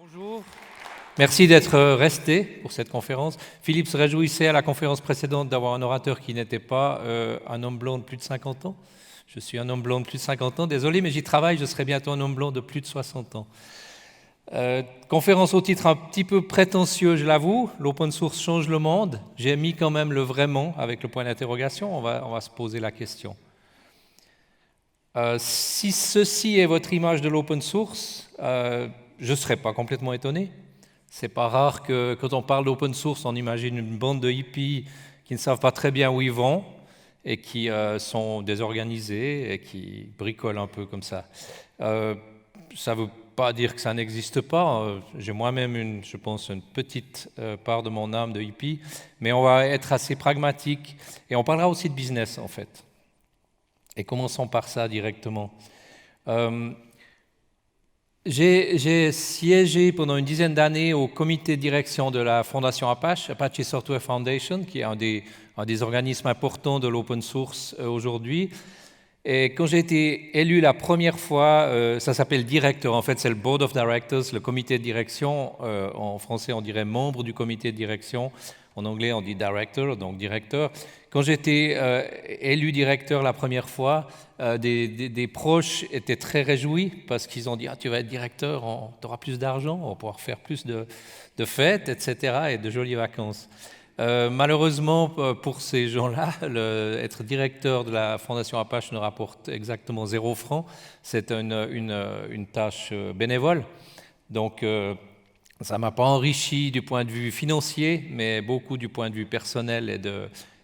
Bonjour, merci d'être resté pour cette conférence. Philippe se réjouissait à la conférence précédente d'avoir un orateur qui n'était pas un homme blond de plus de 50 ans. Je suis un homme blond de plus de 50 ans, désolé, mais j'y travaille, je serai bientôt un homme blond de plus de 60 ans. Conférence au titre un petit peu prétentieux, je l'avoue. L'open source change le monde. J'ai mis quand même le vraiment avec le point d'interrogation. On va se poser la question. Si ceci est votre image de l'open source, je ne serais pas complètement étonné. C'est pas rare que quand on parle d'open source, on imagine une bande de hippies qui ne savent pas très bien où ils vont et qui sont désorganisés et qui bricolent un peu comme ça. Ça ne veut pas dire que ça n'existe pas. J'ai moi-même, je pense, une petite part de mon âme de hippie, mais on va être assez pragmatique et on parlera aussi de business en fait. Et commençons par ça directement. J'ai siégé pendant une dizaine d'années au comité de direction de la fondation Apache, Apache Software Foundation, qui est un des organismes importants de l'open source aujourd'hui. Et quand j'ai été élu la première fois, ça s'appelle directeur, en fait c'est le Board of Directors, le comité de direction, en français on dirait membre du comité de direction, en anglais on dit director, donc directeur. Quand j'étais élu directeur la première fois, des proches étaient très réjouis parce qu'ils ont dit « Ah, tu vas être directeur, tu auras plus d'argent, on va pouvoir faire plus de fêtes, etc. et de jolies vacances ». Malheureusement pour ces gens-là, être directeur de la Fondation Apache ne rapporte exactement 0 francs. C'est une tâche bénévole. Donc ça ne m'a pas enrichi du point de vue financier, mais beaucoup du point de vue personnel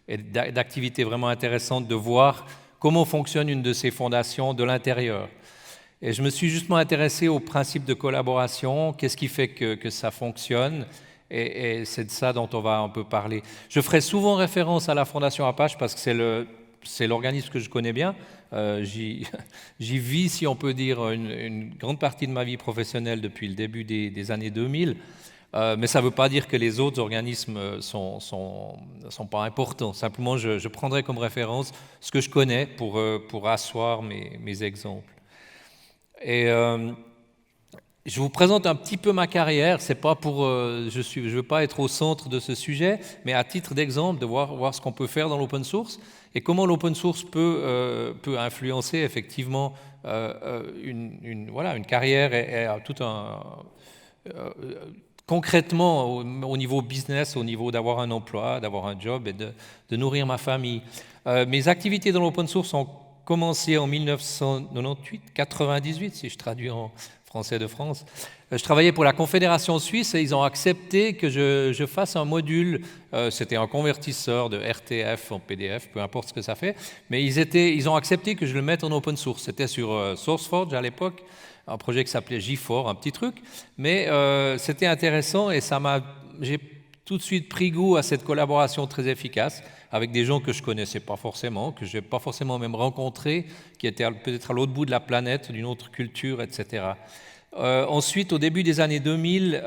et d'activités vraiment intéressantes de voir comment fonctionne une de ces fondations de l'intérieur. Et je me suis justement intéressé au principe de collaboration, qu'est-ce qui fait que ça fonctionne, et c'est de ça dont on va un peu parler. Je ferai souvent référence à la Fondation Apache parce que c'est l'organisme que je connais bien. J'y vis, si on peut dire, une grande partie de ma vie professionnelle depuis le début des années 2000. Mais ça ne veut pas dire que les autres organismes sont pas importants. Simplement, je prendrai comme référence ce que je connais pour asseoir mes exemples. Et je vous présente un petit peu ma carrière. C'est pas pour, je veux pas être au centre de ce sujet, mais à titre d'exemple, de voir ce qu'on peut faire dans l'open source et comment l'open source peut influencer effectivement une carrière et tout un concrètement au niveau business, au niveau d'avoir un emploi, d'avoir un job et de nourrir ma famille. Mes activités dans l'open source ont commencé en 1998, si je traduis en français de France. Je travaillais pour la Confédération suisse et ils ont accepté que je fasse un module, c'était un convertisseur de RTF en PDF, peu importe ce que ça fait, mais ils ont accepté que je le mette en open source. C'était sur SourceForge à l'époque, un projet qui s'appelait G4, un petit truc, mais c'était intéressant et j'ai tout de suite pris goût à cette collaboration très efficace avec des gens que je connaissais pas forcément, que je n'ai pas forcément même rencontrés, qui étaient peut-être à l'autre bout de la planète, d'une autre culture, etc. Ensuite, au début des années 2000,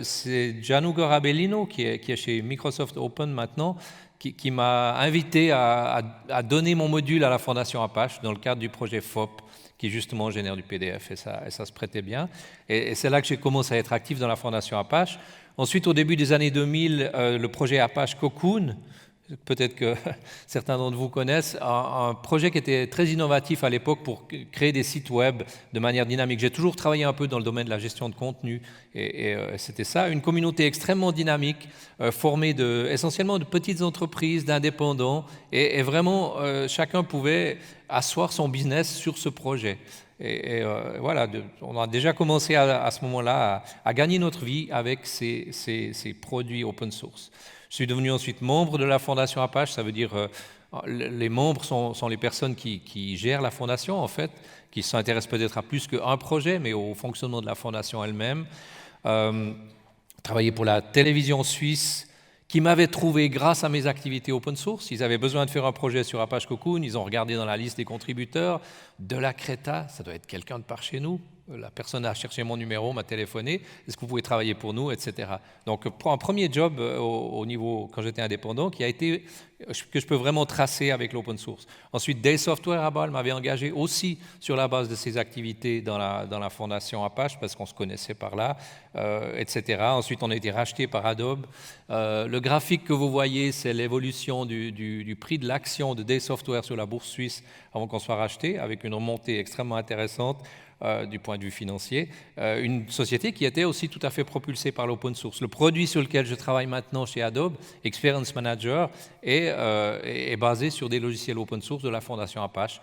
c'est Gianluca Rabellino, qui est chez Microsoft Open maintenant, qui m'a invité à donner mon module à la Fondation Apache dans le cadre du projet FOP, qui justement génère du PDF, et ça se prêtait bien. Et c'est là que j'ai commencé à être actif dans la Fondation Apache. Ensuite, au début des années 2000, le projet Apache Cocoon, peut-être que certains d'entre vous connaissent, un projet qui était très innovatif à l'époque pour créer des sites web de manière dynamique. J'ai toujours travaillé un peu dans le domaine de la gestion de contenu et c'était ça, une communauté extrêmement dynamique, formée essentiellement de petites entreprises, d'indépendants et vraiment chacun pouvait asseoir son business sur ce projet. Et voilà, on a déjà commencé à ce moment-là à gagner notre vie avec ces produits open source. Je suis devenu ensuite membre de la Fondation Apache, ça veut dire les membres sont les personnes qui gèrent la fondation en fait, qui s'intéressent peut-être à plus qu'un projet, mais au fonctionnement de la fondation elle-même. Travailler pour la télévision suisse, qui m'avait trouvé grâce à mes activités open source. Ils avaient besoin de faire un projet sur Apache Cocoon, ils ont regardé dans la liste des contributeurs, de la Creta, ça doit être quelqu'un de par chez nous, la personne a cherché mon numéro, m'a téléphoné, est-ce que vous pouvez travailler pour nous, etc. Donc, un premier job au niveau, quand j'étais indépendant, que je peux vraiment tracer avec l'open source. Ensuite, Day Software à Bâle m'avait engagé aussi sur la base de ses activités dans la fondation Apache, parce qu'on se connaissait par là, etc. Ensuite, on a été racheté par Adobe. Le graphique que vous voyez, c'est l'évolution du prix de l'action de Day Software sur la bourse suisse avant qu'on soit racheté, avec une remontée extrêmement intéressante du point de vue financier. Une société qui était aussi tout à fait propulsée par l'open source. Le produit sur lequel je travaille maintenant chez Adobe, Experience Manager, est basé sur des logiciels open source de la fondation Apache.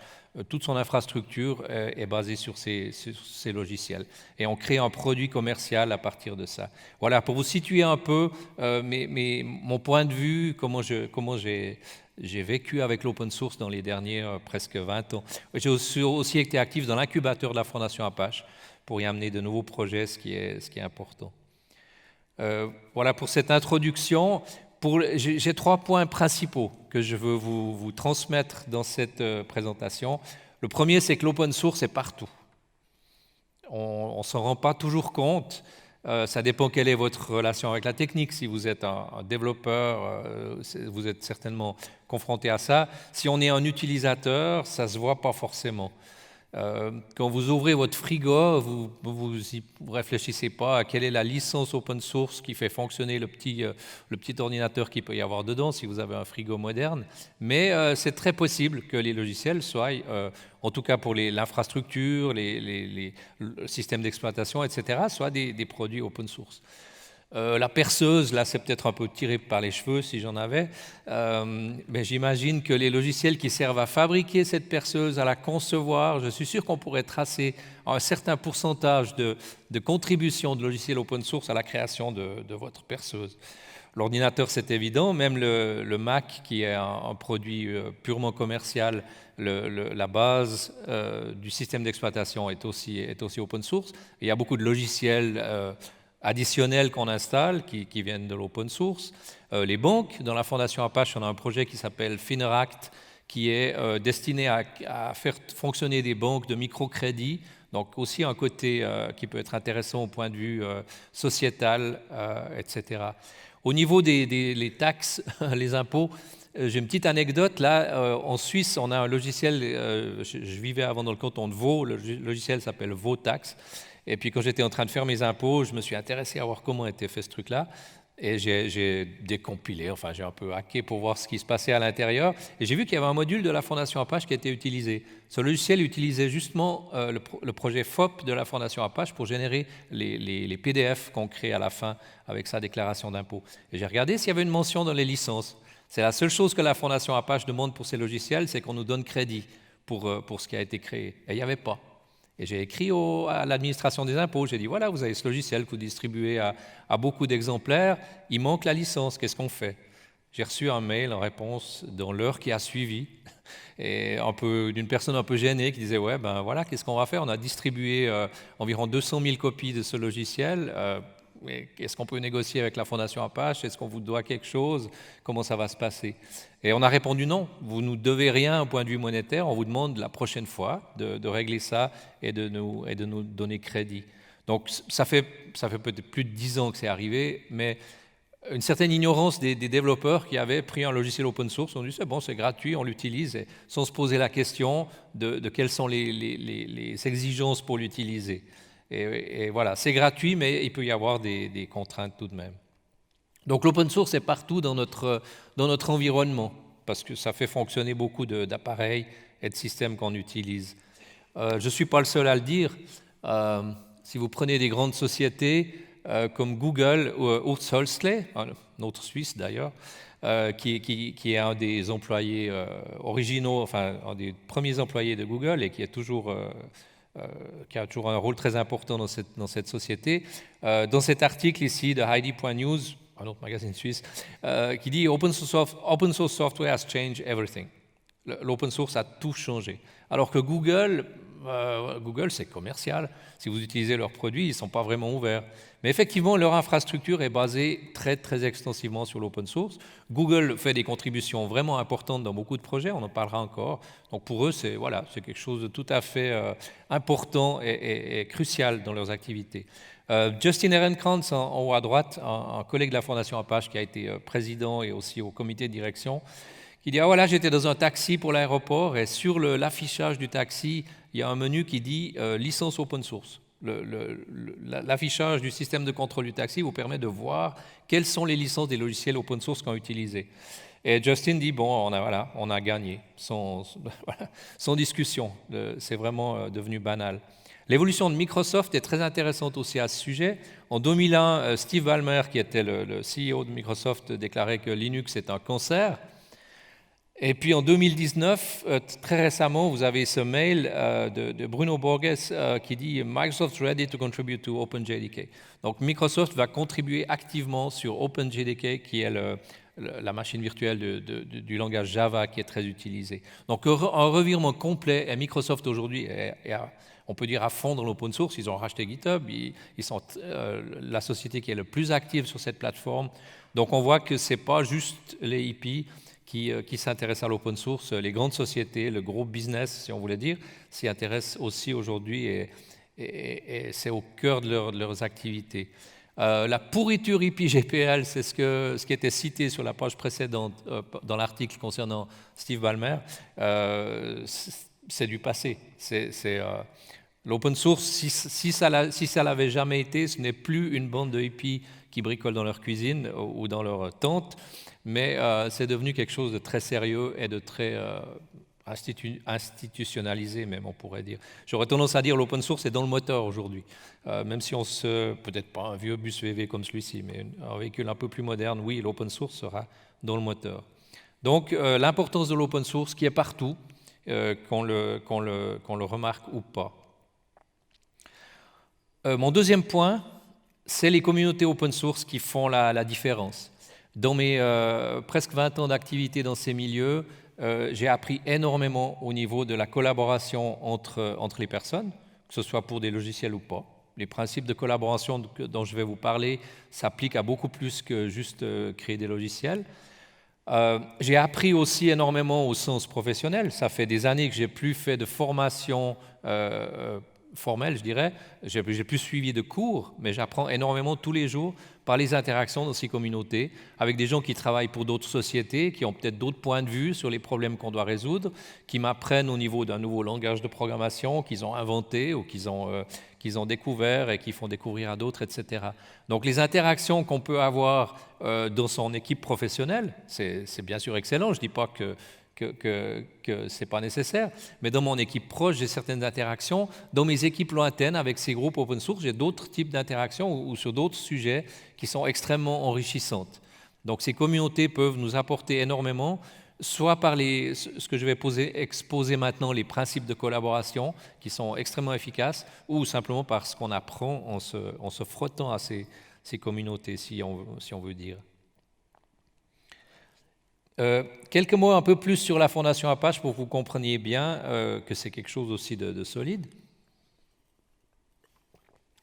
Toute son infrastructure est basée sur ces logiciels. Et on crée un produit commercial à partir de ça. Voilà, pour vous situer un peu mon point de vue, comment j'ai vécu avec l'open source dans les derniers presque 20 ans. J'ai aussi été actif dans l'incubateur de la Fondation Apache pour y amener de nouveaux projets, ce qui est important. Voilà pour cette introduction. J'ai 3 points principaux que je veux vous transmettre dans cette présentation. Le premier, c'est que l'open source est partout. On ne s'en rend pas toujours compte. Ça dépend quelle est votre relation avec la technique. Si vous êtes un développeur, vous êtes certainement confronté à ça. Si on est un utilisateur, ça ne se voit pas forcément. Quand vous ouvrez votre frigo, vous réfléchissez pas à quelle est la licence open source qui fait fonctionner le petit ordinateur qu'il peut y avoir dedans si vous avez un frigo moderne. Mais c'est très possible que les logiciels soient, en tout cas pour l'infrastructure, le système d'exploitation, etc., soient des produits open source. La perceuse, là, c'est peut-être un peu tiré par les cheveux si j'en avais, mais j'imagine que les logiciels qui servent à fabriquer cette perceuse, à la concevoir, je suis sûr qu'on pourrait tracer un certain pourcentage de contribution de logiciels open source à la création de votre perceuse. L'ordinateur, c'est évident, même le Mac, qui est un produit purement commercial, la base du système d'exploitation est aussi open source. Il y a beaucoup de logiciels additionnels qu'on installe, qui viennent de l'open source. Les banques, dans la fondation Apache, on a un projet qui s'appelle Fineract, qui est destiné à faire fonctionner des banques de microcrédit, donc aussi un côté qui peut être intéressant au point de vue sociétal, etc. Au niveau des taxes, les impôts, j'ai une petite anecdote. Là, en Suisse, on a un logiciel, je vivais avant dans le canton de Vaud, le logiciel s'appelle Vaud-Tax. Et puis quand j'étais en train de faire mes impôts, je me suis intéressé à voir comment était fait ce truc-là. Et j'ai décompilé, enfin j'ai un peu hacké pour voir ce qui se passait à l'intérieur. Et j'ai vu qu'il y avait un module de la Fondation Apache qui était utilisé. Ce logiciel utilisait justement le projet FOP de la Fondation Apache pour générer les PDF qu'on crée à la fin avec sa déclaration d'impôt. Et j'ai regardé s'il y avait une mention dans les licences. C'est la seule chose que la Fondation Apache demande pour ces logiciels, c'est qu'on nous donne crédit pour ce qui a été créé. Et il n'y avait pas. Et j'ai écrit à l'administration des impôts, j'ai dit, voilà, vous avez ce logiciel que vous distribuez à beaucoup d'exemplaires, il manque la licence, qu'est-ce qu'on fait? J'ai reçu un mail en réponse dans l'heure qui a suivi, et d'une personne un peu gênée qui disait, ouais, ben voilà, qu'est-ce qu'on va faire? On a distribué environ 200 000 copies de ce logiciel, est-ce qu'on peut négocier avec la Fondation Apache? Est-ce qu'on vous doit quelque chose? Comment ça va se passer? Et on a répondu non, vous ne nous devez rien au point de vue monétaire, on vous demande la prochaine fois de régler ça et de nous donner crédit. Donc ça fait peut-être plus de 10 ans que c'est arrivé, mais une certaine ignorance des développeurs qui avaient pris un logiciel open source, on dit c'est bon, c'est gratuit, on l'utilise, sans se poser la question de quelles sont les exigences pour l'utiliser. Et voilà, c'est gratuit, mais il peut y avoir des contraintes tout de même. Donc l'open source est partout dans notre environnement, parce que ça fait fonctionner beaucoup d'appareils et de systèmes qu'on utilise. Je ne suis pas le seul à le dire. Si vous prenez des grandes sociétés comme Google ou Urs Hölzle, un autre Suisse d'ailleurs, qui est un des employés originaux, enfin un des premiers employés de Google et qui a toujours un rôle très important dans cette société. Dans cet article ici de Heidi.news, un autre magazine suisse, qui dit « Open source software has changed everything ». L'open source a tout changé. Alors que Google, Google, c'est commercial. Si vous utilisez leurs produits, ils ne sont pas vraiment ouverts. Mais effectivement, leur infrastructure est basée très, très extensivement sur l'open source. Google fait des contributions vraiment importantes dans beaucoup de projets, on en parlera encore. Donc pour eux, c'est quelque chose de tout à fait important et crucial dans leurs activités. Justin Ehrenkrantz, en haut à droite, un collègue de la Fondation Apache qui a été président et aussi au comité de direction, qui dit « Ah voilà, j'étais dans un taxi pour l'aéroport et sur l'affichage du taxi, il y a un menu qui dit licence open source ». L'affichage du système de contrôle du taxi vous permet de voir quelles sont les licences des logiciels open source qu'on a utilisés. Et Justin dit, bon, on a gagné, sans discussion, c'est vraiment devenu banal. L'évolution de Microsoft est très intéressante aussi à ce sujet. En 2001, Steve Ballmer, qui était le CEO de Microsoft, déclarait que Linux est un cancer. Et puis en 2019, très récemment, vous avez ce mail de Bruno Borges qui dit « Microsoft ready to contribute to OpenJDK ». Donc Microsoft va contribuer activement sur OpenJDK, qui est la machine virtuelle du langage Java qui est très utilisé. Donc un revirement complet, et Microsoft aujourd'hui est on peut dire à fond dans l'open source. Ils ont racheté GitHub, ils sont la société qui est le plus active sur cette plateforme. Donc on voit que ce n'est pas juste les hippies qui s'intéressent à l'open source. Les grandes sociétés, le gros business, si on voulait dire, s'y intéressent aussi aujourd'hui et c'est au cœur de leurs activités. La pourriture hippie GPL, c'est ce qui était cité sur la page précédente dans l'article concernant Steve Ballmer. C'est du passé. L'open source, si ça l'avait jamais été, ce n'est plus une bande de hippies qui bricolent dans leur cuisine ou dans leur tente, mais c'est devenu quelque chose de très sérieux et de très institutionnalisé même, on pourrait dire. J'aurais tendance à dire l'open source est dans le moteur aujourd'hui, même si peut-être pas un vieux bus VV comme celui-ci, mais un véhicule un peu plus moderne, oui, l'open source sera dans le moteur. Donc l'importance de l'open source qui est partout, qu'on le remarque ou pas. Mon deuxième point, c'est les communautés open source qui font la différence. Dans mes presque 20 ans d'activité dans ces milieux, j'ai appris énormément au niveau de la collaboration entre les personnes, que ce soit pour des logiciels ou pas. Les principes de collaboration dont je vais vous parler s'appliquent à beaucoup plus que juste créer des logiciels. J'ai appris aussi énormément au sens professionnel. Ça fait des années que j'ai plus fait de formation formelle, je dirais. J'ai plus suivi de cours, mais j'apprends énormément tous les jours par les interactions dans ces communautés, avec des gens qui travaillent pour d'autres sociétés, qui ont peut-être d'autres points de vue sur les problèmes qu'on doit résoudre, qui m'apprennent au niveau d'un nouveau langage de programmation qu'ils ont inventé ou qu'ils ont découvert et qui font découvrir à d'autres, etc. Donc les interactions qu'on peut avoir dans son équipe professionnelle, c'est bien sûr excellent, je ne dis pas que ce n'est pas nécessaire, mais dans mon équipe proche, j'ai certaines interactions. Dans mes équipes lointaines, avec ces groupes open source, j'ai d'autres types d'interactions ou sur d'autres sujets qui sont extrêmement enrichissantes. Donc ces communautés peuvent nous apporter énormément, soit par ce que je vais exposer maintenant, les principes de collaboration qui sont extrêmement efficaces, ou simplement par ce qu'on apprend en se frottant à ces communautés, si on veut dire. Quelques mots un peu plus sur la Fondation Apache pour que vous compreniez bien que c'est quelque chose aussi de solide.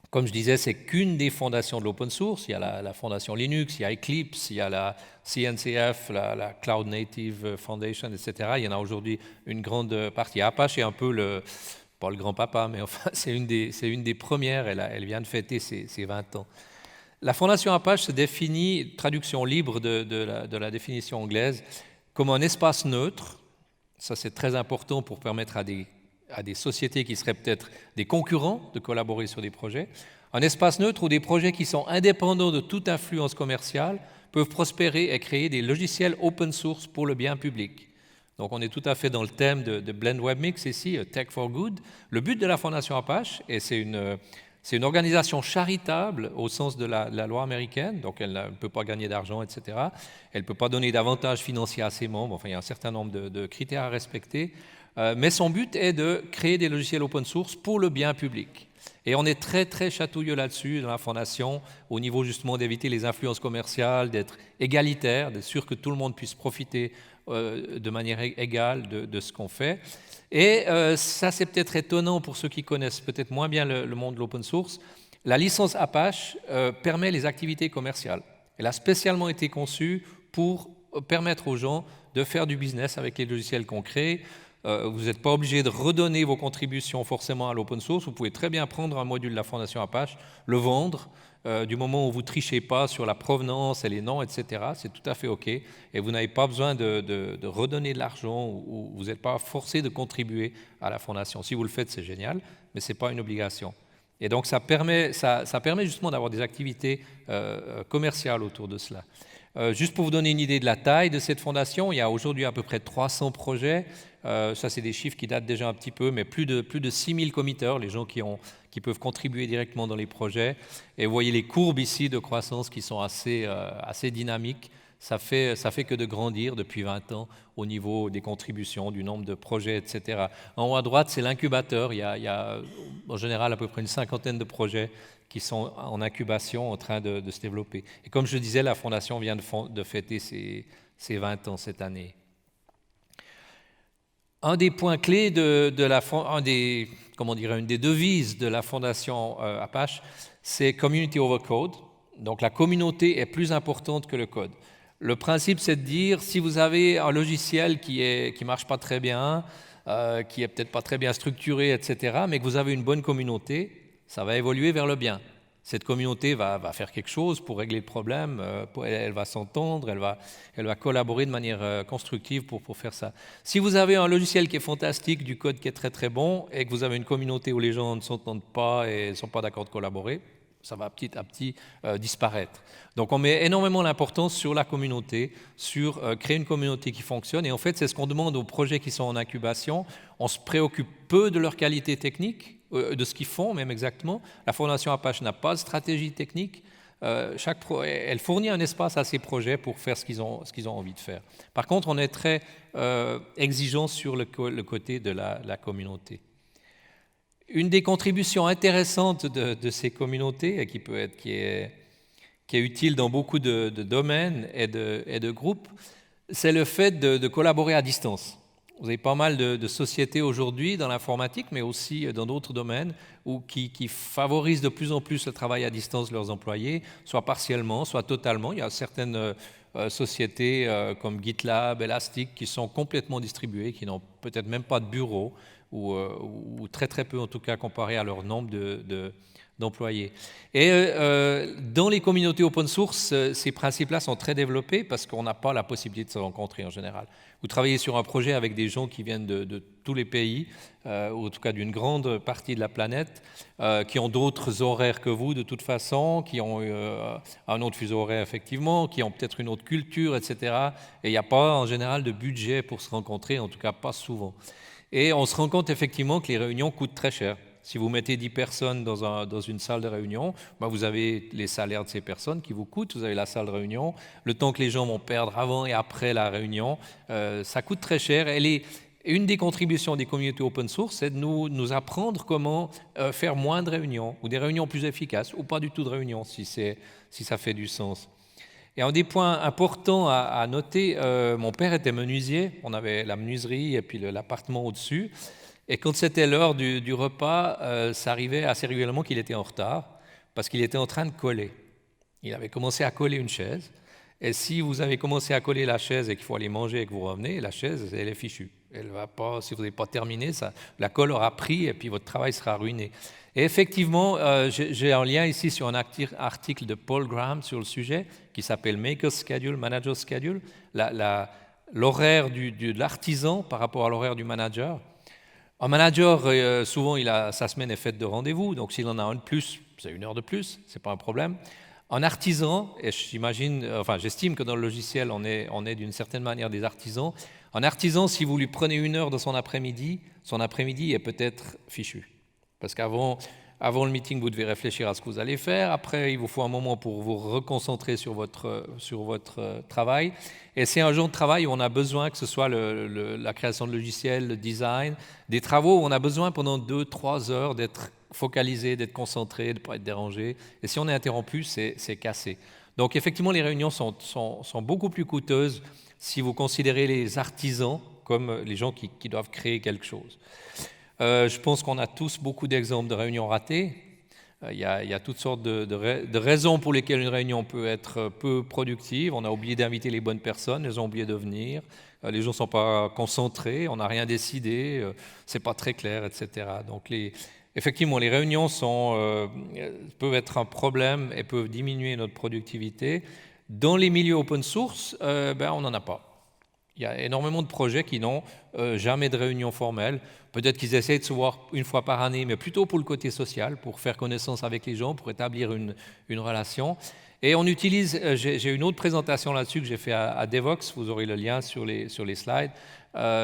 Comme je disais, c'est qu'une des fondations de l'open source. Il y a la fondation Linux, il y a Eclipse, il y a la CNCF, la Cloud Native Foundation, etc. Il y en a aujourd'hui une grande partie. Apache est un peu pas le grand-papa, mais enfin, c'est une des premières. Elle vient de fêter ses 20 ans. La Fondation Apache se définit, traduction libre de la définition anglaise, comme un espace neutre. Ça, c'est très important pour permettre à des sociétés qui seraient peut-être des concurrents de collaborer sur des projets. Un espace neutre où des projets qui sont indépendants de toute influence commerciale peuvent prospérer et créer des logiciels open source pour le bien public. Donc on est tout à fait dans le thème de Blend Web Mix ici, Tech for Good. Le but de la Fondation Apache, et c'est une organisation charitable au sens de la loi américaine, donc elle ne peut pas gagner d'argent, etc. Elle ne peut pas donner d'avantages financiers à ses membres, enfin il y a un certain nombre de critères à respecter. Mais son but est de créer des logiciels open source pour le bien public. Et on est très, très chatouilleux là-dessus dans la Fondation, au niveau justement d'éviter les influences commerciales, d'être égalitaire, d'être sûr que tout le monde puisse profiter de manière égale de ce qu'on fait. Et ça, c'est peut-être étonnant pour ceux qui connaissent peut-être moins bien le monde de l'open source. La licence Apache permet les activités commerciales. Elle a spécialement été conçue pour permettre aux gens de faire du business avec les logiciels qu'on crée. Vous n'êtes pas obligé de redonner vos contributions forcément à l'open source. Vous pouvez très bien prendre un module de la Fondation Apache, le vendre, du moment où vous ne trichez pas sur la provenance et les noms, etc. C'est tout à fait OK. Et vous n'avez pas besoin de redonner de l'argent ou vous n'êtes pas forcé de contribuer à la Fondation. Si vous le faites, c'est génial, mais ce n'est pas une obligation. Et donc, ça permet justement d'avoir des activités commerciales autour de cela. Juste pour vous donner une idée de la taille de cette fondation, il y a aujourd'hui à peu près 300 projets. Ça, c'est des chiffres qui datent déjà un petit peu, mais plus de 6000 committeurs, les gens qui peuvent contribuer directement dans les projets. Et vous voyez les courbes ici de croissance qui sont assez dynamiques. Ça fait que de grandir depuis 20 ans au niveau des contributions, du nombre de projets, etc. En haut à droite, c'est l'incubateur. Il y a en général à peu près une cinquantaine de projets qui sont en incubation, en train de se développer. Et comme je disais, la Fondation vient de fêter ses 20 ans cette année. Un des points clés une des devises de la Fondation Apache, c'est Community over Code. Donc la communauté est plus importante que le code. Le principe, c'est de dire, si vous avez un logiciel qui marche pas très bien, qui est peut-être pas très bien structuré, etc., mais que vous avez une bonne communauté, ça va évoluer vers le bien. Cette communauté va faire quelque chose pour régler le problème, elle va s'entendre, elle va collaborer de manière constructive pour faire ça. Si vous avez un logiciel qui est fantastique, du code qui est très très bon, et que vous avez une communauté où les gens ne s'entendent pas et ne sont pas d'accord de collaborer, ça va petit à petit disparaître. Donc on met énormément l'importance sur la communauté, sur créer une communauté qui fonctionne. Et en fait, c'est ce qu'on demande aux projets qui sont en incubation. On se préoccupe peu de leur qualité technique, de ce qu'ils font même exactement. La Fondation Apache n'a pas de stratégie technique. Elle fournit un espace à ces projets pour faire ce qu'ils ont envie de faire. Par contre, on est très exigeant sur le côté de la communauté. Une des contributions intéressantes de ces communautés, et qui est utile dans beaucoup de domaines et de groupes, c'est le fait de collaborer à distance. Vous avez pas mal de sociétés aujourd'hui dans l'informatique, mais aussi dans d'autres domaines, qui favorisent de plus en plus le travail à distance de leurs employés, soit partiellement, soit totalement. Il y a certaines sociétés comme GitLab, Elastic, qui sont complètement distribuées, qui n'ont peut-être même pas de bureau, ou très très peu en tout cas comparé à leur nombre d'employés. Et dans les communautés open source, ces principes-là sont très développés parce qu'on n'a pas la possibilité de se rencontrer en général. Vous travaillez sur un projet avec des gens qui viennent de tous les pays, ou en tout cas d'une grande partie de la planète, qui ont d'autres horaires que vous de toute façon, qui ont un autre fuseau horaire effectivement, qui ont peut-être une autre culture, etc. Et il n'y a pas en général de budget pour se rencontrer, en tout cas pas souvent. Et on se rend compte effectivement que les réunions coûtent très cher. Si vous mettez 10 personnes dans une salle de réunion, vous avez les salaires de ces personnes qui vous coûtent, vous avez la salle de réunion, le temps que les gens vont perdre avant et après la réunion, ça coûte très cher. Une des contributions des communautés open source, c'est de nous apprendre comment faire moins de réunions, ou des réunions plus efficaces, ou pas du tout de réunions, si ça fait du sens. Et un des points importants à noter, mon père était menuisier, on avait la menuiserie et puis l'appartement au-dessus. Et quand c'était l'heure du repas, ça arrivait assez régulièrement qu'il était en retard parce qu'il était en train de coller. Il avait commencé à coller une chaise. Et si vous avez commencé à coller la chaise et qu'il faut aller manger et que vous revenez, la chaise, elle est fichue. Elle va pas, si vous n'avez pas terminé, la colle aura pris et puis votre travail sera ruiné. Et effectivement, j'ai un lien ici sur un article de Paul Graham sur le sujet qui s'appelle Maker's Schedule, Manager's Schedule, l'horaire de l'artisan par rapport à l'horaire du manager. Un manager, souvent, sa semaine est faite de rendez-vous, donc s'il en a un de plus, c'est 1 heure de plus, ce n'est pas un problème. Un artisan, et j'estime que dans le logiciel, on est d'une certaine manière des artisans. Un artisan, si vous lui prenez 1 heure de son après-midi est peut-être fichu. Parce qu'avant, Avant le meeting, vous devez réfléchir à ce que vous allez faire. Après, il vous faut un moment pour vous reconcentrer sur votre travail. Et c'est un genre de travail où on a besoin, que ce soit la création de logiciels, le design, des travaux où on a besoin pendant 2-3 heures d'être focalisé, d'être concentré, de ne pas être dérangé. Et si on est interrompu, c'est cassé. Donc effectivement, les réunions sont beaucoup plus coûteuses si vous considérez les artisans comme les gens qui doivent créer quelque chose. Je pense qu'on a tous beaucoup d'exemples de réunions ratées. Il y a toutes sortes de raisons pour lesquelles une réunion peut être peu productive. On a oublié d'inviter les bonnes personnes, les ont oublié de venir, les gens ne sont pas concentrés, on n'a rien décidé, c'est pas très clair, etc. Donc effectivement, les réunions peuvent être un problème et peuvent diminuer notre productivité. Dans les milieux open source, on n'en a pas. Il y a énormément de projets qui n'ont jamais de réunion formelle. Peut-être qu'ils essayent de se voir une fois par année, mais plutôt pour le côté social, pour faire connaissance avec les gens, pour établir une relation. Et on utilise, j'ai une autre présentation là-dessus que j'ai fait à Devoxx, vous aurez le lien sur les slides,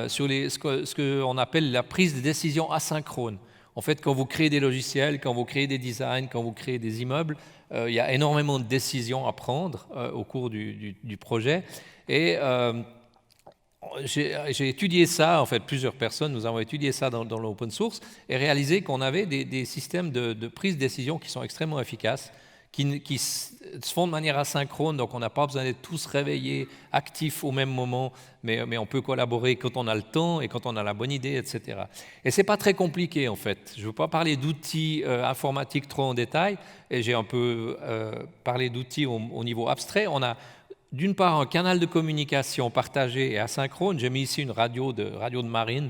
sur ce qu'on appelle la prise de décision asynchrone. En fait, quand vous créez des logiciels, quand vous créez des designs, quand vous créez des immeubles, il y a énormément de décisions à prendre au cours du projet. Et j'ai étudié ça, en fait, plusieurs personnes, nous avons étudié ça dans l'open source et réalisé qu'on avait des systèmes de prise de décision qui sont extrêmement efficaces, qui se font de manière asynchrone, donc on n'a pas besoin d'être tous réveillés, actifs au même moment, mais on peut collaborer quand on a le temps et quand on a la bonne idée, etc. Et c'est pas très compliqué, en fait. Je ne veux pas parler d'outils informatiques trop en détail, et j'ai un peu parlé d'outils au niveau abstrait. On a d'une part un canal de communication partagé et asynchrone. J'ai mis ici une radio de marine.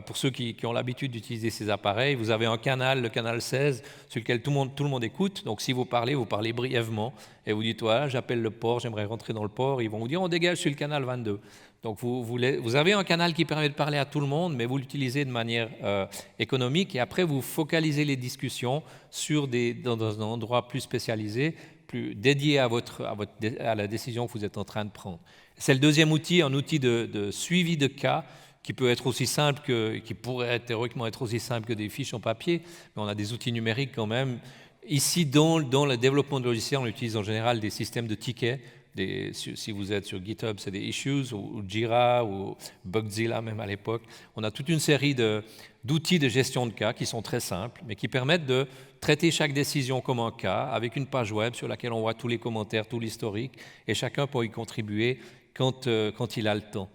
Pour ceux qui ont l'habitude d'utiliser ces appareils, vous avez un canal, le canal 16, sur lequel tout le monde écoute. Donc si vous parlez brièvement et vous dites voilà, j'appelle le port, j'aimerais rentrer dans le port. Ils vont vous dire on dégage sur le canal 22. Donc vous avez un canal qui permet de parler à tout le monde, mais vous l'utilisez de manière économique et après vous focalisez les discussions dans un endroit plus spécialisé, plus dédié à la décision que vous êtes en train de prendre. C'est le deuxième outil, un outil de suivi de cas qui peut être aussi simple qui pourrait théoriquement être aussi simple que des fiches en papier, mais on a des outils numériques quand même. Ici, dans le développement de logiciels, on utilise en général des systèmes de tickets. Si vous êtes sur GitHub, c'est des issues, ou Jira, ou Bugzilla même à l'époque. On a toute une série d'outils de gestion de cas qui sont très simples, mais qui permettent de traiter chaque décision comme un cas, avec une page web sur laquelle on voit tous les commentaires, tout l'historique, et chacun peut y contribuer quand il a le temps.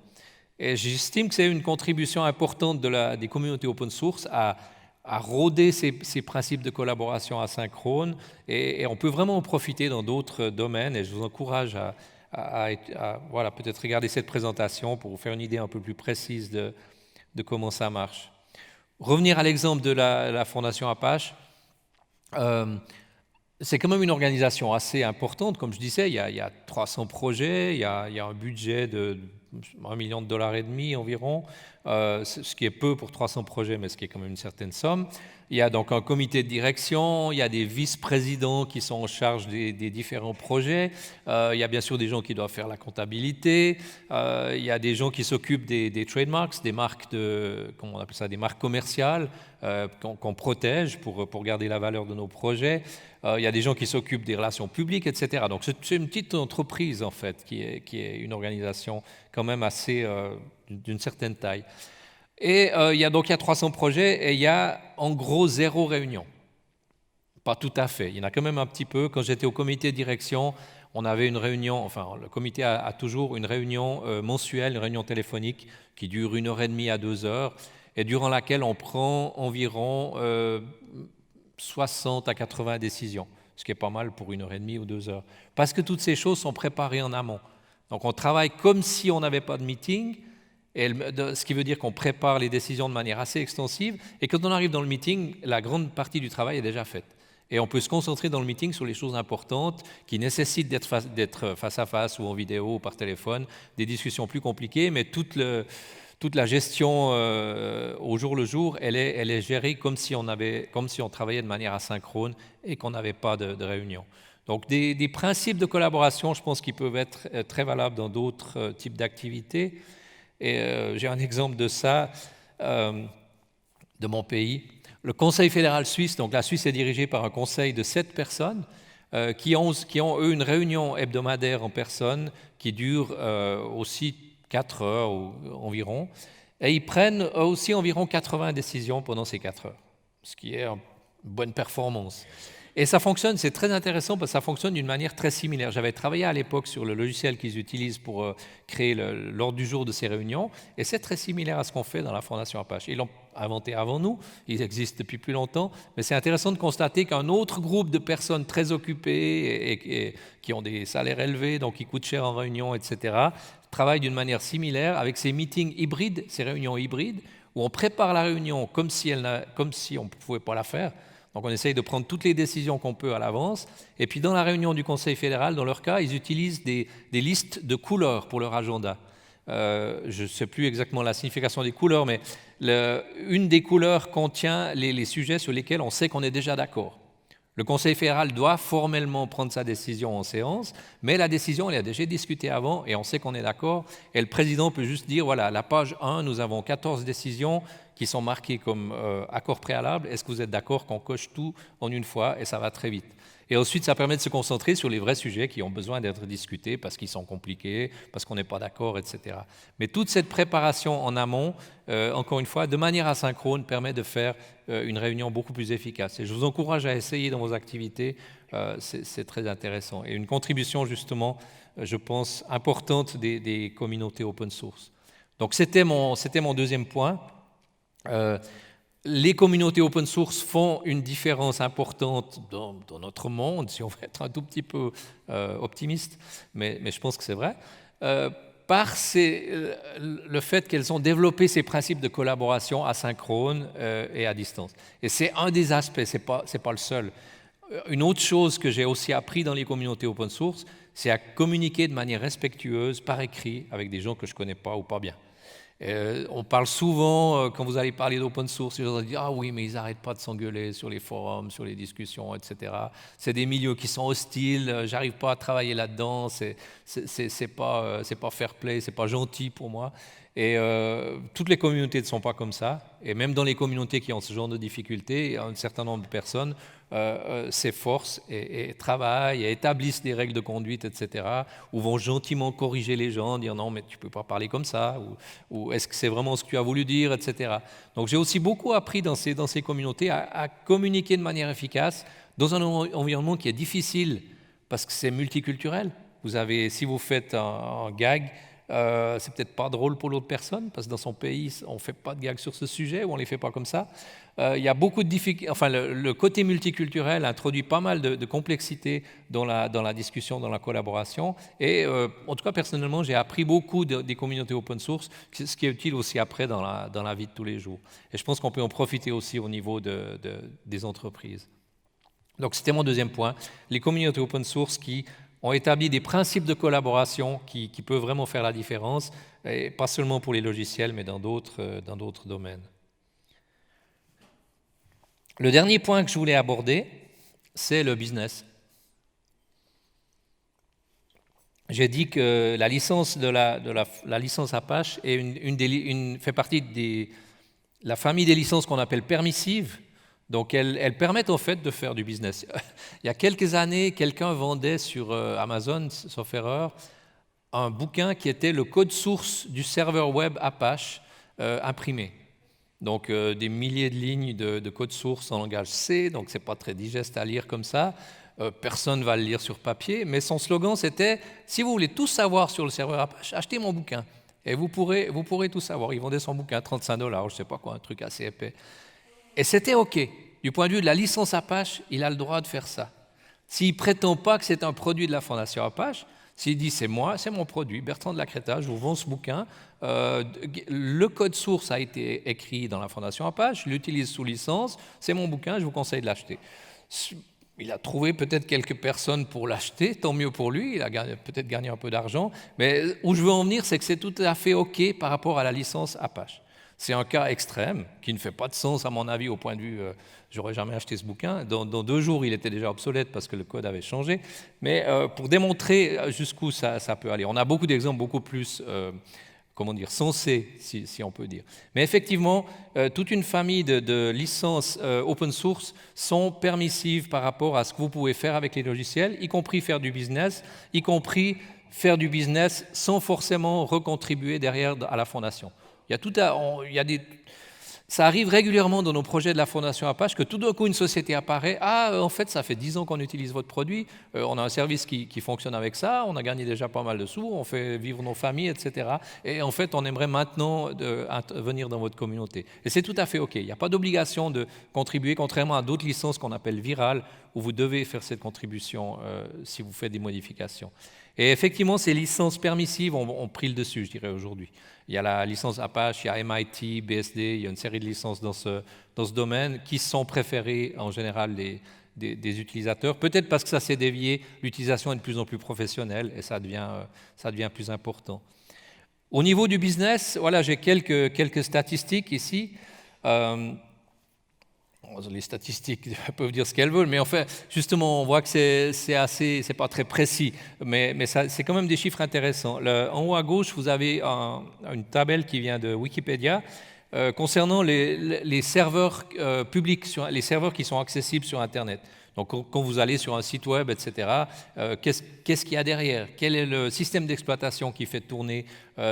Et j'estime que c'est une contribution importante des communautés open source à rôder ces principes de collaboration asynchrone et on peut vraiment en profiter dans d'autres domaines et je vous encourage à peut-être regarder cette présentation pour vous faire une idée un peu plus précise de comment ça marche. Revenir à l'exemple de la Fondation Apache, c'est quand même une organisation assez importante, comme je disais, il y a 300 projets, il y a un budget de $1,5 million environ, ce qui est peu pour 300 projets, mais ce qui est quand même une certaine somme. Il y a donc un comité de direction, il y a des vice-présidents qui sont en charge des différents projets, il y a bien sûr des gens qui doivent faire la comptabilité, il y a des gens qui s'occupent des trademarks, des marques comment on appelle ça, des marques commerciales qu'on protège pour garder la valeur de nos projets. Il y a des gens qui s'occupent des relations publiques, etc. Donc c'est une petite entreprise en fait qui est une organisation quand même assez d'une certaine taille. Et il y a 300 projets et il y a en gros 0 réunion. Pas tout à fait, il y en a quand même un petit peu. Quand j'étais au comité de direction, on avait une réunion, enfin le comité a toujours une réunion mensuelle, une réunion téléphonique qui dure 1h30 à 2 heures et durant laquelle on prend environ 60 à 80 décisions, ce qui est pas mal pour 1h30 ou 2 heures. Parce que toutes ces choses sont préparées en amont. Donc on travaille comme si on n'avait pas de meeting, ce qui veut dire qu'on prépare les décisions de manière assez extensive, et quand on arrive dans le meeting, la grande partie du travail est déjà faite. Et on peut se concentrer dans le meeting sur les choses importantes qui nécessitent d'être face à face ou en vidéo ou par téléphone, des discussions plus compliquées, mais toute la gestion au jour le jour, elle est gérée comme si on travaillait de manière asynchrone et qu'on n'avait pas de réunion. Donc des principes de collaboration, je pense qu'ils peuvent être très valables dans d'autres types d'activités. Et j'ai un exemple de ça de mon pays. Le Conseil fédéral suisse, donc la Suisse est dirigée par un conseil de 7 personnes qui ont, eux, une réunion hebdomadaire en personne qui dure aussi 4 heures environ. Et ils prennent aussi environ 80 décisions pendant ces 4 heures, ce qui est une bonne performance. Et ça fonctionne, c'est très intéressant parce que ça fonctionne d'une manière très similaire. J'avais travaillé à l'époque sur le logiciel qu'ils utilisent pour créer l'ordre du jour de ces réunions, et c'est très similaire à ce qu'on fait dans la Fondation Apache. Ils l'ont inventé avant nous, ils existent depuis plus longtemps, mais c'est intéressant de constater qu'un autre groupe de personnes très occupées et qui ont des salaires élevés, donc qui coûtent cher en réunion, etc., travaillent d'une manière similaire avec ces meetings hybrides, ces réunions hybrides, où on prépare la réunion comme si on ne pouvait pas la faire. Donc on essaye de prendre toutes les décisions qu'on peut à l'avance. Et puis dans la réunion du Conseil fédéral, dans leur cas, ils utilisent des listes de couleurs pour leur agenda. Je ne sais plus exactement la signification des couleurs, mais une des couleurs contient les sujets sur lesquels on sait qu'on est déjà d'accord. Le Conseil fédéral doit formellement prendre sa décision en séance, mais la décision, elle a déjà discuté avant et on sait qu'on est d'accord. Et le président peut juste dire, voilà, la page 1, nous avons 14 décisions qui sont marquées comme accord préalable. Est-ce que vous êtes d'accord qu'on coche tout en une fois? Et ça va très vite. Et ensuite, ça permet de se concentrer sur les vrais sujets qui ont besoin d'être discutés parce qu'ils sont compliqués, parce qu'on n'est pas d'accord, etc. Mais toute cette préparation en amont, encore une fois, de manière asynchrone, permet de faire une réunion beaucoup plus efficace. Et je vous encourage à essayer dans vos activités, c'est très intéressant. Et une contribution, justement, je pense, importante des communautés open source. Donc c'était mon deuxième point. Les communautés open source font une différence importante dans notre monde, si on veut être un tout petit peu optimiste, mais je pense que c'est vrai, par le fait qu'elles ont développé ces principes de collaboration asynchrone et à distance. Et c'est un des aspects, c'est pas le seul. Une autre chose que j'ai aussi appris dans les communautés open source, c'est à communiquer de manière respectueuse, par écrit, avec des gens que je ne connais pas ou pas bien. On parle souvent, quand vous allez parler d'open source, les gens vont dire « Ah oui, mais ils n'arrêtent pas de s'engueuler sur les forums, sur les discussions, etc. C'est des milieux qui sont hostiles, j'arrive pas à travailler là-dedans, c'est pas fair play, c'est pas gentil pour moi. » Et toutes les communautés ne sont pas comme ça. Et même dans les communautés qui ont ce genre de difficultés, un certain nombre de personnes s'efforcent et travaillent et établissent des règles de conduite, etc., ou vont gentiment corriger les gens, dire non, mais tu ne peux pas parler comme ça, ou est-ce que c'est vraiment ce que tu as voulu dire, etc. Donc j'ai aussi beaucoup appris dans ces communautés à communiquer de manière efficace dans un environnement qui est difficile parce que c'est multiculturel. Si vous faites un gag, c'est peut-être pas drôle pour l'autre personne parce que dans son pays on ne fait pas de gags sur ce sujet ou on ne les fait pas comme ça. Il y a beaucoup de difficultés. Enfin, le côté multiculturel introduit pas mal de complexité dans la discussion, dans la collaboration. Et en tout cas, personnellement, j'ai appris beaucoup des communautés open source, ce qui est utile aussi après dans la vie de tous les jours. Et je pense qu'on peut en profiter aussi au niveau des entreprises. Donc, c'était mon deuxième point. Les communautés open source qui ont établi des principes de collaboration qui peuvent vraiment faire la différence, et pas seulement pour les logiciels, mais dans d'autres domaines. Le dernier point que je voulais aborder, c'est le business. J'ai dit que la licence la licence Apache fait partie de la famille des licences qu'on appelle permissives. Donc, elles permettent en fait de faire du business. Il y a quelques années, quelqu'un vendait sur Amazon, sauf erreur, un bouquin qui était le code source du serveur web Apache imprimé. Donc, des milliers de lignes de code source en langage C, donc ce n'est pas très digeste à lire comme ça. Personne ne va le lire sur papier, mais son slogan c'était « Si vous voulez tout savoir sur le serveur Apache, achetez mon bouquin et vous pourrez tout savoir ». Il vendait son bouquin à $35, je ne sais pas quoi, un truc assez épais. Et c'était OK. Du point de vue de la licence Apache, il a le droit de faire ça. S'il ne prétend pas que c'est un produit de la Fondation Apache, s'il dit c'est moi, c'est mon produit, Bertrand de la Créta, je vous vends ce bouquin, le code source a été écrit dans la Fondation Apache, je l'utilise sous licence, c'est mon bouquin, je vous conseille de l'acheter. Il a trouvé peut-être quelques personnes pour l'acheter, tant mieux pour lui, il a peut-être gagné un peu d'argent, mais où je veux en venir, c'est que c'est tout à fait OK par rapport à la licence Apache. C'est un cas extrême qui ne fait pas de sens, à mon avis, au point de vue j'aurais jamais acheté ce bouquin. Dans 2 jours, il était déjà obsolète parce que le code avait changé. Mais pour démontrer jusqu'où ça peut aller, on a beaucoup d'exemples beaucoup plus comment dire, sensé, si on peut dire. Mais effectivement, toute une famille de licences open source sont permissives par rapport à ce que vous pouvez faire avec les logiciels, y compris faire du business, y compris faire du business sans forcément recontribuer derrière à la fondation. Il y a ça arrive régulièrement dans nos projets de la Fondation Apache que tout d'un coup une société apparaît. Ah, en fait, ça fait 10 ans qu'on utilise votre produit, on a un service qui fonctionne avec ça, on a gagné déjà pas mal de sous, on fait vivre nos familles, etc. Et en fait, on aimerait maintenant venir dans votre communauté. Et c'est tout à fait OK. Il n'y a pas d'obligation de contribuer, contrairement à d'autres licences qu'on appelle virales, où vous devez faire cette contribution si vous faites des modifications. Et effectivement, ces licences permissives ont pris le dessus, je dirais, aujourd'hui. Il y a la licence Apache, il y a MIT, BSD, il y a une série de licences dans ce domaine qui sont préférées en général des utilisateurs. Peut-être parce que ça s'est dévié, l'utilisation est de plus en plus professionnelle et ça devient plus important. Au niveau du business, voilà, j'ai quelques statistiques ici. Les statistiques peuvent dire ce qu'elles veulent, mais en fait, justement, on voit que c'est pas très précis, mais c'est quand même des chiffres intéressants. En haut à gauche, vous avez une tabelle qui vient de Wikipédia concernant les serveurs publics, les serveurs qui sont accessibles sur Internet. Donc, quand vous allez sur un site web, etc., qu'est-ce qu'il y a derrière? Quel est le système d'exploitation qui fait tourner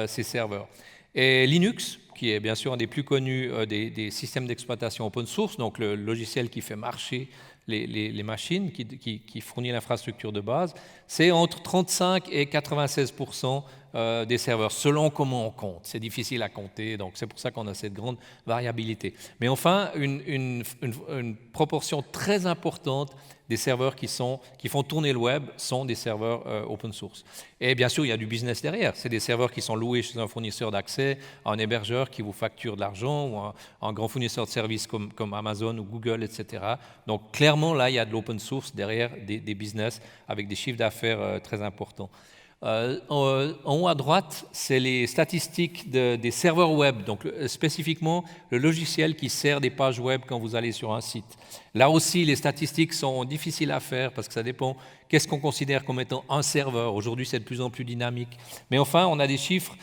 ces serveurs? Et Linux, qui est bien sûr un des plus connus des systèmes d'exploitation open source, donc le logiciel qui fait marcher les machines, qui fournit l'infrastructure de base, c'est entre 35 et 96% des serveurs, selon comment on compte. C'est difficile à compter, donc c'est pour ça qu'on a cette grande variabilité. Mais enfin, une proportion très importante des serveurs qui font tourner le web sont des serveurs open source. Et bien sûr, il y a du business derrière. C'est des serveurs qui sont loués chez un fournisseur d'accès, un hébergeur qui vous facture de l'argent, ou un grand fournisseur de services comme Amazon ou Google, etc. Donc clairement, là, il y a de l'open source derrière des business avec des chiffres d'affaires très importants. En haut à droite, c'est les statistiques des serveurs web, donc spécifiquement le logiciel qui sert des pages web quand vous allez sur un site. Là aussi, les statistiques sont difficiles à faire parce que ça dépend qu'est-ce qu'on considère comme étant un serveur. Aujourd'hui, c'est de plus en plus dynamique. Mais enfin, on a des chiffres.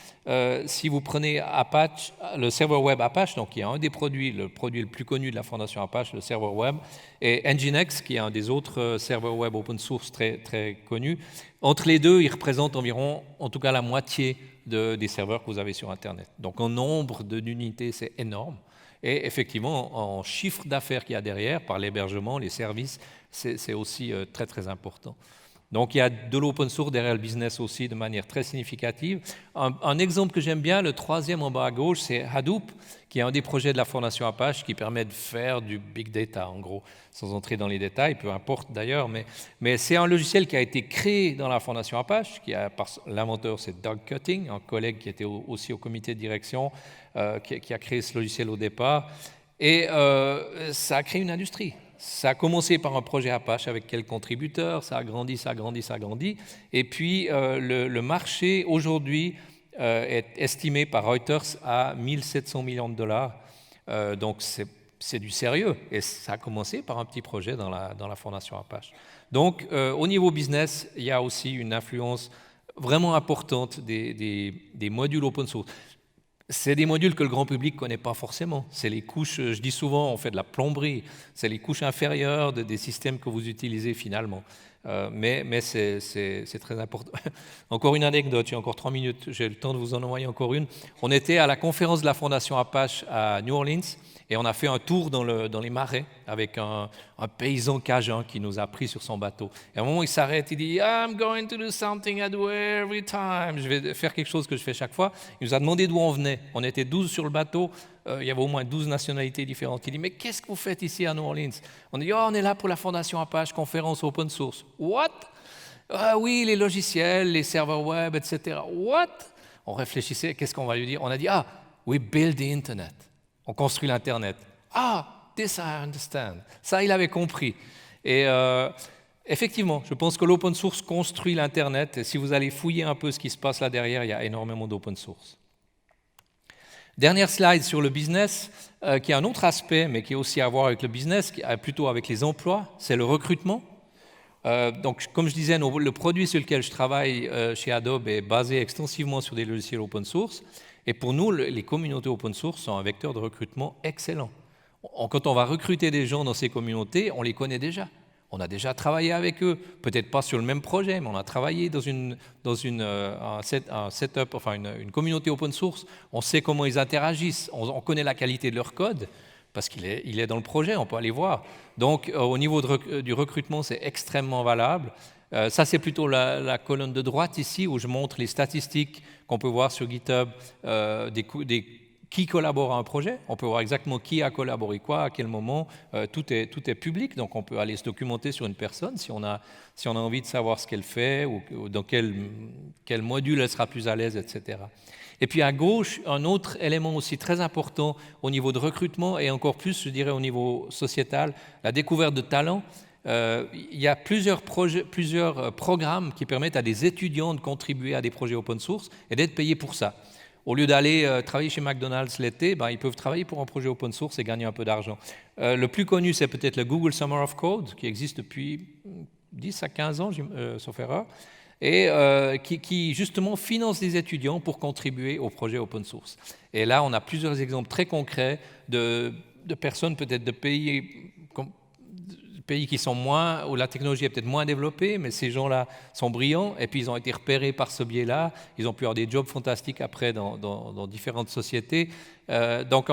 Si vous prenez Apache, le serveur web Apache, donc qui est un des produits, le produit le plus connu de la Fondation Apache, le serveur web, et Nginx, qui est un des autres serveurs web open source très, très connus, entre les deux, ils représentent environ, en tout cas la moitié des serveurs que vous avez sur Internet. Donc en nombre d'unités, c'est énorme. Et effectivement, en chiffre d'affaires qu'il y a derrière, par l'hébergement, les services, c'est aussi très, très important. Donc il y a de l'open source derrière le business aussi de manière très significative. Un exemple que j'aime bien, le troisième en bas à gauche, c'est Hadoop, qui est un des projets de la Fondation Apache qui permet de faire du big data, en gros, sans entrer dans les détails, peu importe d'ailleurs, mais c'est un logiciel qui a été créé dans la Fondation Apache, l'inventeur c'est Doug Cutting, un collègue qui était aussi au comité de direction, qui a créé ce logiciel au départ, et ça a créé une industrie. Ça a commencé par un projet Apache avec quelques contributeurs, ça a grandi, et puis le marché aujourd'hui est estimé par Reuters à 1 700 millions de dollars, donc c'est du sérieux, et ça a commencé par un petit projet dans la Fondation Apache. Donc au niveau business, il y a aussi une influence vraiment importante des modules open source. C'est des modules que le grand public ne connaît pas forcément. C'est les couches, je dis souvent, on fait de la plomberie, c'est les couches inférieures des systèmes que vous utilisez finalement. Mais c'est très important. Encore une anecdote, j'ai encore 3 minutes, j'ai le temps de vous en envoyer encore une. On était à la conférence de la Fondation Apache à New Orleans et on a fait un tour dans les marais avec un paysan cajun qui nous a pris sur son bateau. Et à un moment, il s'arrête, il dit « I'm going to do something I do every time ». Je vais faire quelque chose que je fais chaque fois. Il nous a demandé d'où on venait. On était 12 sur le bateau. Il y avait au moins 12 nationalités différentes. Il dit « Mais qu'est-ce que vous faites ici à New Orleans ?» On dit « Oh, on est là pour la Fondation Apache, conférence open source. » « What ?»« Ah oui, les logiciels, les serveurs web, etc. »« What ?» On réfléchissait, qu'est-ce qu'on va lui dire? On a dit « Ah, we build the Internet. » On construit l'Internet. « Ah, this I understand. » Ça, il avait compris. Et effectivement, je pense que l'open source construit l'Internet. Et si vous allez fouiller un peu ce qui se passe là derrière, il y a énormément d'open source. Dernière slide sur le business, qui a un autre aspect, mais qui a aussi à voir avec le business, qui a plutôt avec les emplois, c'est le recrutement. Donc, comme je disais, le produit sur lequel je travaille chez Adobe est basé extensivement sur des logiciels open source. Et pour nous, les communautés open source sont un vecteur de recrutement excellent. Quand on va recruter des gens dans ces communautés, on les connaît déjà. On a déjà travaillé avec eux, peut-être pas sur le même projet, mais on a travaillé dans un setup, enfin une communauté open source. On sait comment ils interagissent, on connaît la qualité de leur code, parce qu'il est dans le projet, on peut aller voir. Donc, au niveau du recrutement, c'est extrêmement valable. Ça, c'est plutôt la colonne de droite ici, où je montre les statistiques qu'on peut voir sur GitHub qui collabore à un projet. On peut voir exactement qui a collaboré quoi, à quel moment. Tout est public, donc on peut aller se documenter sur une personne si on a envie de savoir ce qu'elle fait ou dans quel module elle sera plus à l'aise, etc. Et puis à gauche, un autre élément aussi très important au niveau de recrutement et encore plus, je dirais, au niveau sociétal, la découverte de talents. Il y a plusieurs programmes qui permettent à des étudiants de contribuer à des projets open source et d'être payés pour ça. Au lieu d'aller travailler chez McDonald's l'été, ils peuvent travailler pour un projet open source et gagner un peu d'argent. Le plus connu, c'est peut-être le Google Summer of Code, qui existe depuis 10 à 15 ans, sauf erreur, et qui justement finance des étudiants pour contribuer au projet open source. Et là, on a plusieurs exemples très concrets de personnes, peut-être de pays qui sont où la technologie est peut-être moins développée, mais ces gens-là sont brillants, et puis ils ont été repérés par ce biais-là, ils ont pu avoir des jobs fantastiques après dans différentes sociétés. Donc,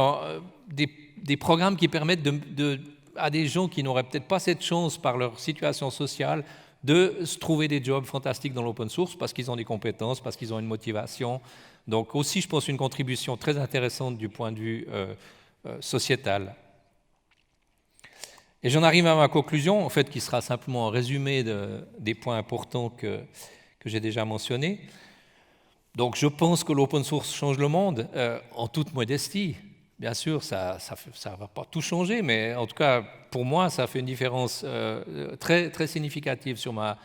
des programmes qui permettent à des gens qui n'auraient peut-être pas cette chance par leur situation sociale de se trouver des jobs fantastiques dans l'open source parce qu'ils ont des compétences, parce qu'ils ont une motivation. Donc aussi, je pense, une contribution très intéressante du point de vue sociétal. Et j'en arrive à ma conclusion, en fait, qui sera simplement un résumé des points importants que j'ai déjà mentionnés. Donc, je pense que l'open source change le monde, en toute modestie. Bien sûr, ça ne va pas tout changer, mais en tout cas, pour moi, ça fait une différence très, très significative sur ma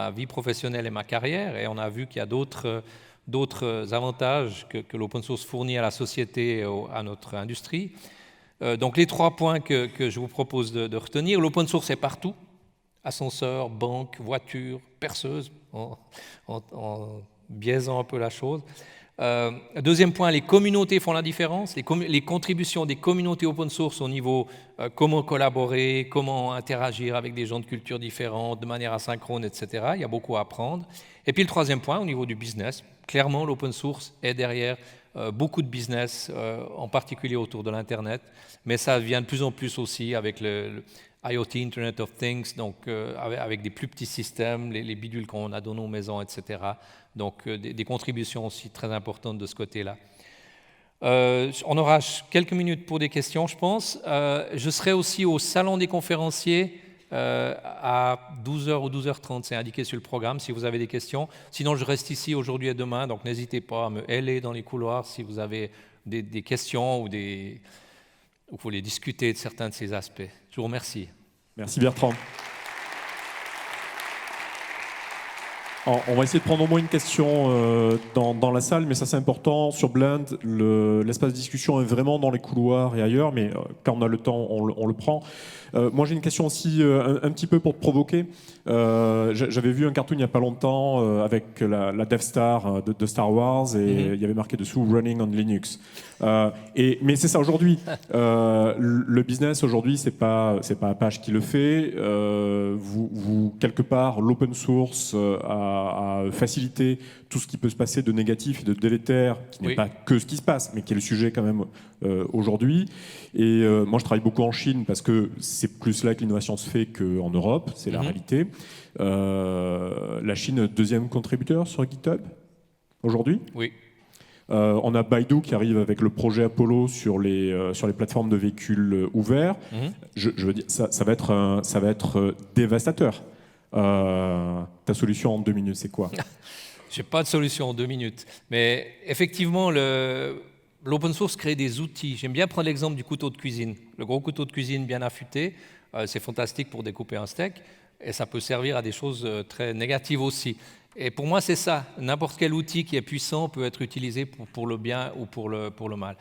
vie professionnelle et ma carrière. Et on a vu qu'il y a d'autres avantages que l'open source fournit à la société et à notre industrie. Donc les 3 points que je vous propose de retenir, l'open source est partout, ascenseur, banque, voiture, perceuse, en biaisant un peu la chose. Deuxième point, les communautés font la différence, les contributions des communautés open source au niveau comment collaborer, comment interagir avec des gens de cultures différentes, de manière asynchrone, etc. Il y a beaucoup à apprendre. Et puis le 3e point, au niveau du business, clairement l'open source est derrière beaucoup de business, en particulier autour de l'Internet, mais ça vient de plus en plus aussi avec le IoT, Internet of Things, donc avec des plus petits systèmes, les bidules qu'on a dans nos maisons, etc. Donc des contributions aussi très importantes de ce côté-là. On aura quelques minutes pour des questions, je pense. Je serai aussi au Salon des conférenciers à 12h ou 12h30, c'est indiqué sur le programme, si vous avez des questions. Sinon, je reste ici aujourd'hui et demain, donc n'hésitez pas à me héler dans les couloirs si vous avez des questions ou vous voulez discuter de certains de ces aspects. Je vous remercie. Merci Bertrand. On va essayer de prendre au moins une question dans la salle, mais ça c'est important. Sur Blend, l'espace de discussion est vraiment dans les couloirs et ailleurs, mais quand on a le temps, on le prend. Moi j'ai une question aussi un petit peu pour te provoquer. J'avais vu un cartoon il n'y a pas longtemps avec la Death Star de Star Wars et il y avait marqué dessous « Running on Linux ». Mais c'est ça aujourd'hui. Le business aujourd'hui, c'est pas Apache qui le fait. Quelque part, l'open source a facilité tout ce qui peut se passer de négatif et de délétère, qui n'est pas que ce qui se passe, mais qui est le sujet quand même aujourd'hui. Et moi, je travaille beaucoup en Chine parce que c'est plus là que l'innovation se fait qu'en Europe, c'est la réalité. La Chine, 2e contributeur sur GitHub aujourd'hui. Oui. On a Baidu qui arrive avec le projet Apollo sur les plateformes de véhicules ouverts. Je veux dire, ça va être dévastateur. Ta solution en 2 minutes, c'est quoi? Je n'ai pas de solution en 2 minutes. Mais effectivement, l'open source crée des outils. J'aime bien prendre l'exemple du couteau de cuisine. Le gros couteau de cuisine bien affûté, c'est fantastique pour découper un steak. Et ça peut servir à des choses très négatives aussi. Et pour moi, c'est ça. N'importe quel outil qui est puissant peut être utilisé pour le bien ou pour le mal.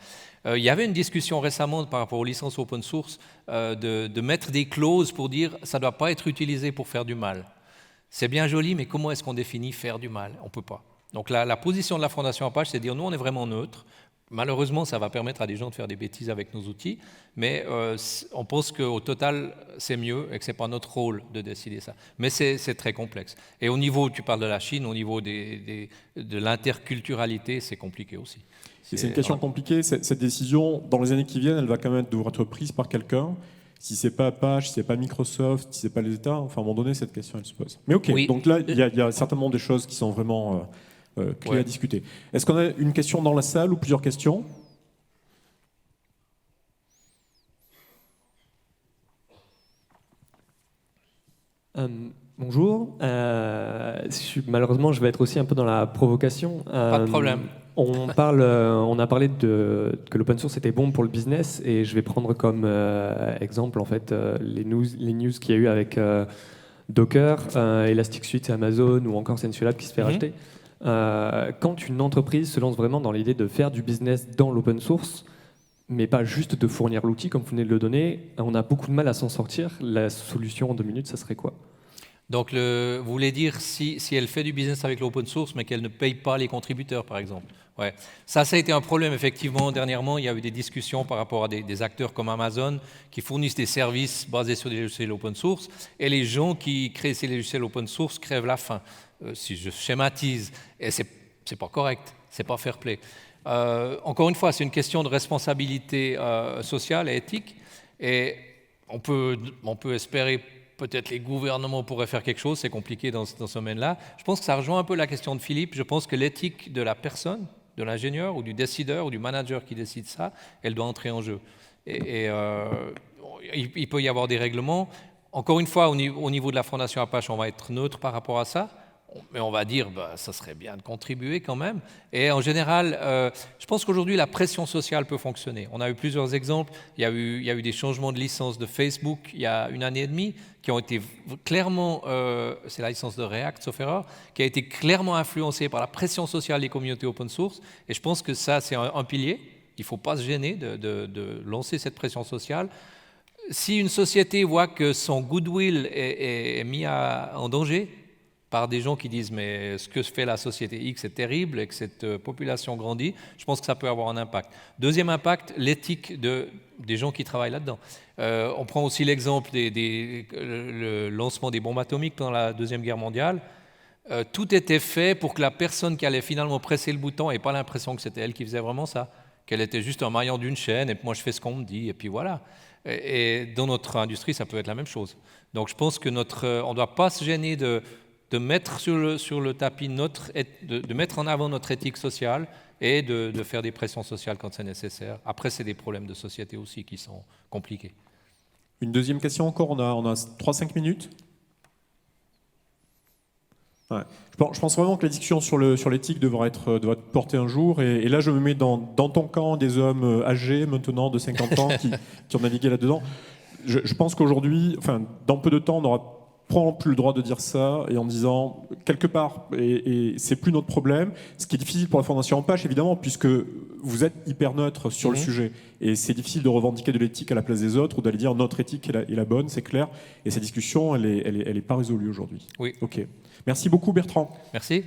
Il y avait une discussion récemment par rapport aux licences open source de mettre des clauses pour dire ça ne doit pas être utilisé pour faire du mal. C'est bien joli, mais comment est-ce qu'on définit faire du mal? On ne peut pas. Donc la position de la Fondation Apache, c'est de dire nous, on est vraiment neutre. malheureusement, ça va permettre à des gens de faire des bêtises avec nos outils, mais on pense qu'au total, c'est mieux et que ce n'est pas notre rôle de décider ça. Mais c'est très complexe. Et au niveau, tu parles de la Chine, au niveau de l'interculturalité, c'est compliqué aussi. C'est une question compliquée. Cette décision, dans les années qui viennent, elle va quand même devoir être prise par quelqu'un. Si c'est pas Apache, si c'est pas Microsoft, si c'est pas les États, enfin à un moment donné, cette question elle se pose. Mais ok, oui. Donc là, il y a certainement des choses qui sont vraiment clés à discuter. Est-ce qu'on a une question dans la salle ou plusieurs questions? Bonjour. Malheureusement, je vais être aussi un peu dans la provocation. Pas de problème. On a parlé que l'open source était bon pour le business, et je vais prendre comme exemple en fait les news qu'il y a eu avec Docker, Elasticsearch et Amazon, ou encore SensuLab qui se fait racheter. Quand une entreprise se lance vraiment dans l'idée de faire du business dans l'open source, mais pas juste de fournir l'outil comme vous venez de le donner, on a beaucoup de mal à s'en sortir. La solution en 2 minutes, ça serait quoi? Donc, vous voulez dire si elle fait du business avec l'open source, mais qu'elle ne paye pas les contributeurs, par exemple. Ouais. Ça a été un problème, effectivement. Dernièrement, il y a eu des discussions par rapport à des acteurs comme Amazon qui fournissent des services basés sur des logiciels open source, et les gens qui créent ces logiciels open source crèvent la faim. Si je schématise, et c'est pas correct, c'est pas fair play. Encore une fois, c'est une question de responsabilité sociale et éthique, et on peut espérer peut-être les gouvernements pourraient faire quelque chose, c'est compliqué dans ce domaine-là. Je pense que ça rejoint un peu la question de Philippe. Je pense que l'éthique de la personne, de l'ingénieur ou du décideur ou du manager qui décide ça, elle doit entrer en jeu. Et il peut y avoir des règlements. Encore une fois, au niveau de la Fondation Apache, on va être neutre par rapport à ça. Mais on va dire, ça serait bien de contribuer quand même. Et en général, je pense qu'aujourd'hui, la pression sociale peut fonctionner. On a eu plusieurs exemples. Il y a eu des changements de licence de Facebook il y a 1 année et demie qui ont été clairement, c'est la licence de React, sauf erreur, qui a été clairement influencée par la pression sociale des communautés open source. Et je pense que ça, c'est un pilier. Il ne faut pas se gêner de lancer cette pression sociale. Si une société voit que son goodwill est mis en danger par des gens qui disent mais ce que fait la société X est terrible et que cette population grandit, je pense que ça peut avoir un impact. Deuxième impact, l'éthique des gens qui travaillent là-dedans. On prend aussi l'exemple le lancement des bombes atomiques pendant la Deuxième Guerre mondiale. Tout était fait pour que la personne qui allait finalement presser le bouton n'ait pas l'impression que c'était elle qui faisait vraiment ça, qu'elle était juste un maillon d'une chaîne et puis moi je fais ce qu'on me dit et puis voilà. Et dans notre industrie, ça peut être la même chose. Donc je pense que on ne doit pas se gêner de mettre sur le tapis de mettre en avant notre éthique sociale et de faire des pressions sociales quand c'est nécessaire. Après, c'est des problèmes de société aussi qui sont compliqués. Une deuxième question encore, on a 3-5 minutes. Ouais. Je pense vraiment que la discussion sur l'éthique devra être portée un jour. Et là, je me mets dans ton camp des hommes âgés maintenant de 50 ans qui ont navigué là-dedans. Je pense qu'aujourd'hui, dans peu de temps, on aura prend plus le droit de dire ça, et en disant quelque part, et c'est plus notre problème, ce qui est difficile pour la Fondation Apache évidemment, puisque vous êtes hyper neutre sur le sujet, et c'est difficile de revendiquer de l'éthique à la place des autres, ou d'aller dire notre éthique est la bonne, c'est clair, et cette discussion elle est pas résolue aujourd'hui. Oui. Ok. Merci beaucoup Bertrand. Merci.